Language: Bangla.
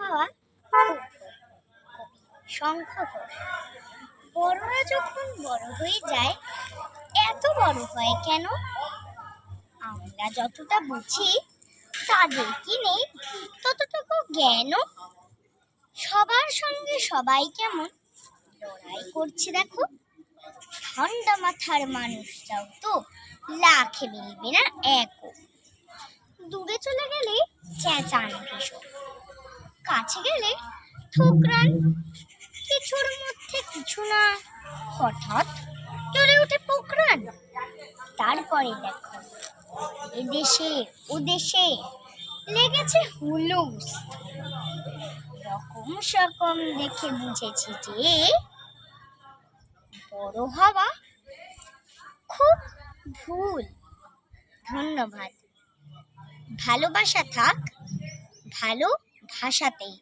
হওয়া খুব শঙ্খ ঘোষ। বড়রা যখন বড় হয়ে যায় এত বড় হয় কেন? আমরা যতটা বুঝি তাদের কি নেই ততটুকু জ্ঞানও? সবার সঙ্গে সবাই কেমন লড়াই করছে দেখো। ঠান্ডা মাথার মানুষটাও তো লাখে মিলবে না একও। দূরে চলে গেলে চেঁচান ভীষণ, কাছে গেলে ঠোকরান। কিছুর মধ্যে কিছু না, হঠাৎ চলে উঠে পোকরান। তারপরে দেখো এদেশে ওদেশে লেগেছে হুলুস। রকম সকম দেখে বুঝেছি যে বড় হওয়া খুব ভুল। ধন্যবাদ। ভালোবাসা থাক ভালো ভাষাতেই।